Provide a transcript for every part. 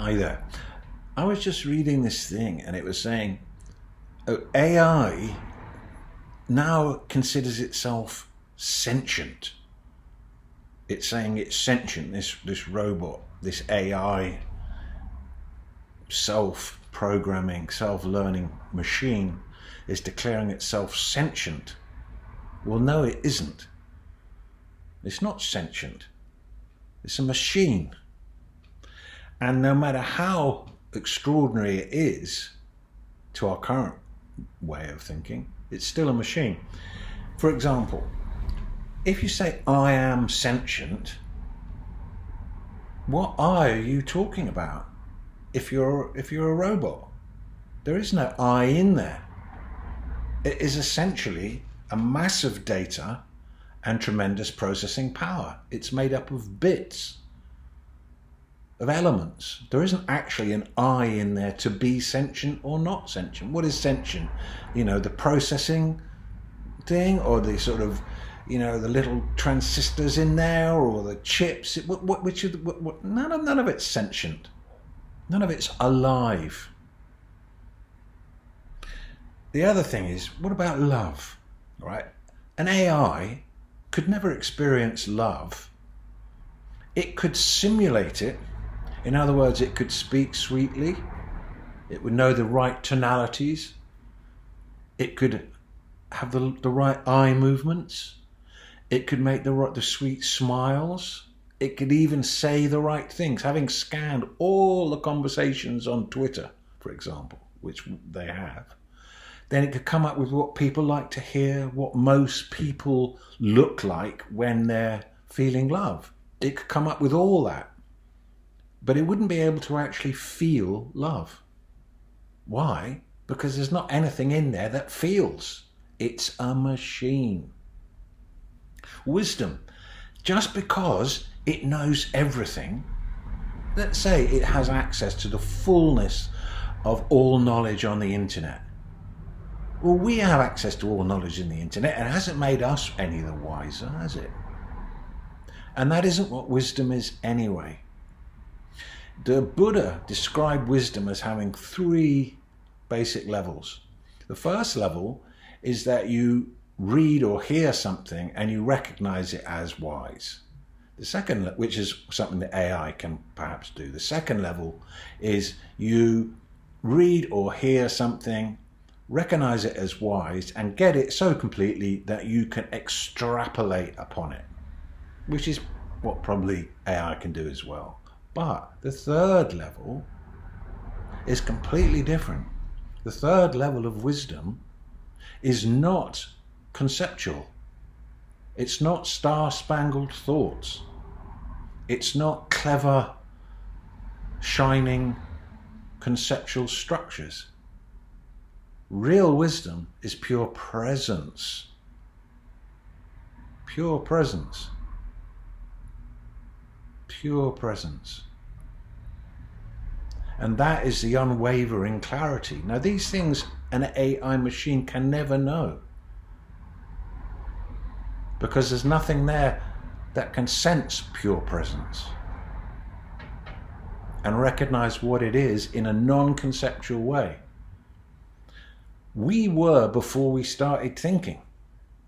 Hi there. I was just reading this thing and it was saying AI now considers itself sentient. It's saying it's sentient, this robot, this AI self-programming, self-learning machine is declaring itself sentient. Well, no, it isn't. It's not sentient. It's a machine. And no matter how extraordinary it is to our current way of thinking, it's still a machine. For example, if you say, I am sentient, what are you talking about? If you're a robot, there is no I in there. It is essentially a massive data and tremendous processing power. It's made up of bits, of elements. There isn't actually an I in there to be sentient or not sentient. What is sentient? You know, the processing thing, or the sort of, you know, the little transistors in there, or the chips. None of it's sentient. None of it's alive. The other thing is, what about love? Right? An AI could never experience love. It could simulate it. In other words, it could speak sweetly. It would know the right tonalities. It could have the right eye movements. It could make the sweet smiles. It could even say the right things. Having scanned all the conversations on Twitter, for example, which they have, then it could come up with what people like to hear, what most people look like when they're feeling love. It could come up with all that. But it wouldn't be able to actually feel love. Why? Because there's not anything in there that feels. It's a machine. Wisdom. Just because it knows everything, let's say it has access to the fullness of all knowledge on the internet. Well, we have access to all knowledge in the internet, and it hasn't made us any the wiser, has it? And that isn't what wisdom is anyway. The Buddha described wisdom as having 3 basic levels. The first level is that you read or hear something and you recognize it as wise. The second, which is something that AI can perhaps do. The second level is you read or hear something, recognize it as wise, and get it so completely that you can extrapolate upon it, which is what probably AI can do as well. But the third level is completely different. The third level of wisdom is not conceptual. It's not star-spangled thoughts. It's not clever, shining, conceptual structures. Real wisdom is pure presence. Pure presence. Pure presence. And that is the unwavering clarity. Now, these things an AI machine can never know, because there's nothing there that can sense pure presence and recognize what it is in a non-conceptual way. We were before we started thinking.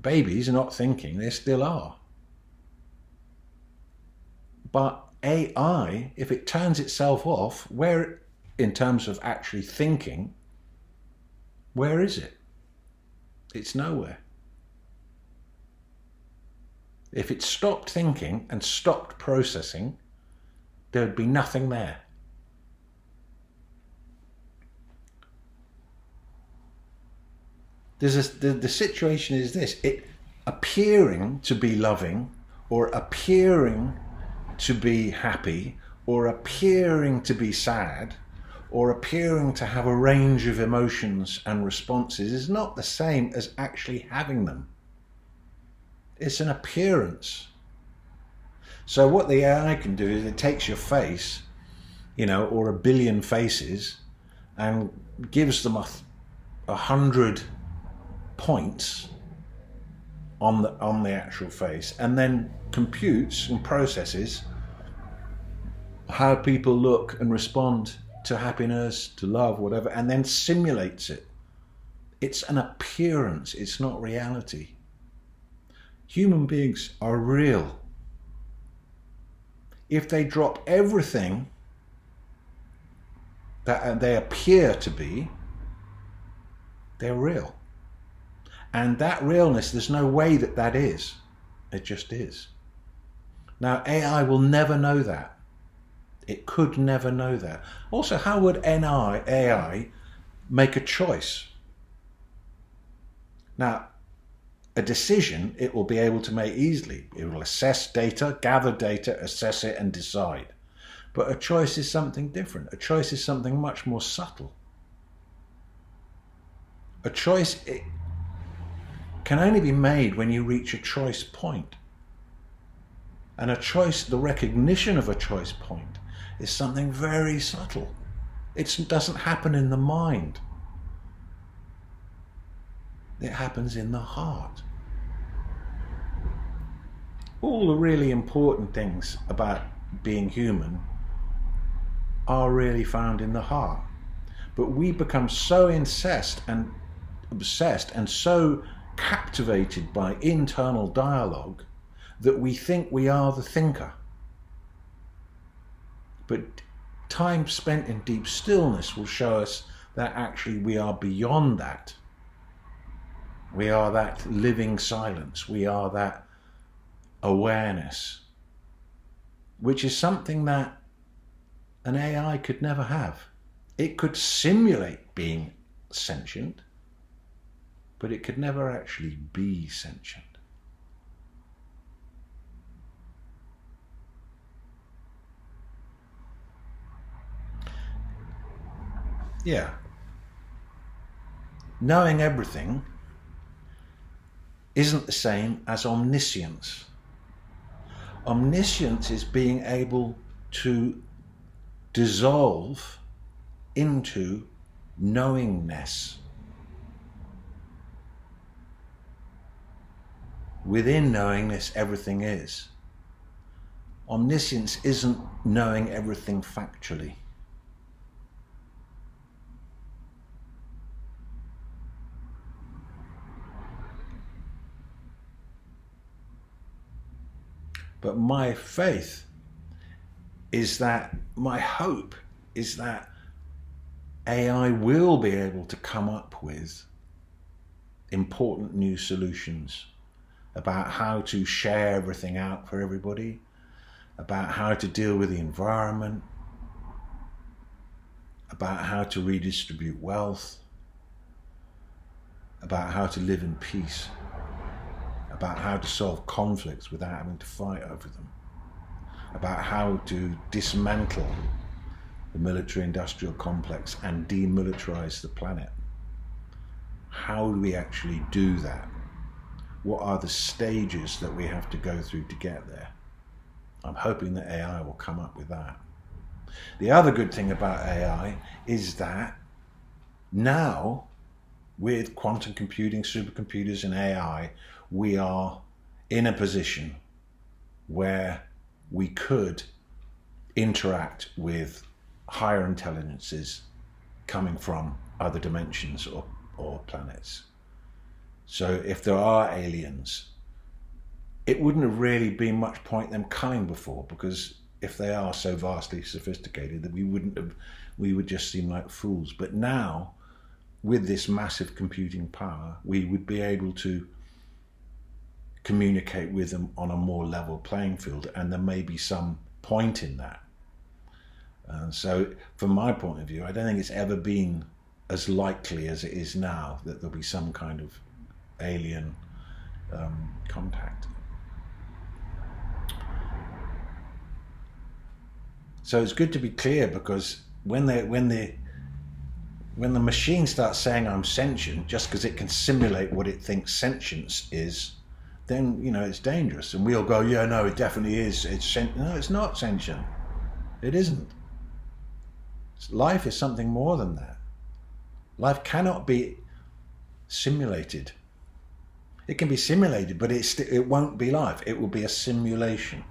Babies are not thinking, they still are. But AI, if it turns itself off, where, in terms of actually thinking, where is it? It's nowhere. If it stopped thinking and stopped processing, there would be nothing there. The situation is this: it appearing to be loving, or appearing to be happy, or appearing to be sad, or appearing to have a range of emotions and responses is not the same as actually having them. It's an appearance. So what the AI can do is it takes your face, you know, or a billion faces, and gives them 100 points on the actual face, and then computes and processes how people look and respond to happiness, to love, whatever, and then simulates it. It's an appearance, it's not reality. Human beings are real. If they drop everything that they appear to be, they're real. And that realness, there's no way that that is. It just is. Now, AI will never know that. It could never know that. Also, how would AI make a choice? Now, a decision it will be able to make easily. It will assess data, gather data, assess it and decide. But a choice is something different. A choice is something much more subtle. A choice can only be made when you reach a choice point. And a choice, the recognition of a choice point, is something very subtle. It doesn't happen in the mind. It happens in the heart. All the really important things about being human are really found in the heart. But we become so obsessed and so captivated by internal dialogue that we think we are the thinker. But time spent in deep stillness will show us that actually we are beyond that. We are that living silence. We are that awareness, which is something that an AI could never have. It could simulate being sentient, but it could never actually be sentient. Yeah. Knowing everything isn't the same as omniscience. Omniscience is being able to dissolve into knowingness. Within knowingness, everything is. Omniscience isn't knowing everything factually. But my faith is that, my hope is that AI will be able to come up with important new solutions about how to share everything out for everybody, about how to deal with the environment, about how to redistribute wealth, about how to live in peace, about how to solve conflicts without having to fight over them, about how to dismantle the military-industrial complex and demilitarize the planet. How do we actually do that? What are the stages that we have to go through to get there? I'm hoping that AI will come up with that. The other good thing about AI is that now, with quantum computing, supercomputers and AI, we are in a position where we could interact with higher intelligences coming from other dimensions or planets. So if there are aliens, it wouldn't have really been much point them coming before, because if they are so vastly sophisticated that we would just seem like fools. But now, with this massive computing power, we would be able to communicate with them on a more level playing field, and there may be some point in that. So from my point of view, I don't think it's ever been as likely as it is now that there'll be some kind of alien contact. So it's good to be clear, because when the machine starts saying I'm sentient just because it can simulate what it thinks sentience is, then it's dangerous, and we'll go, yeah, no, it definitely is. No, it's not sentient. It isn't. Life is something more than that. Life cannot be simulated. It can be simulated, but it won't be life. It will be a simulation.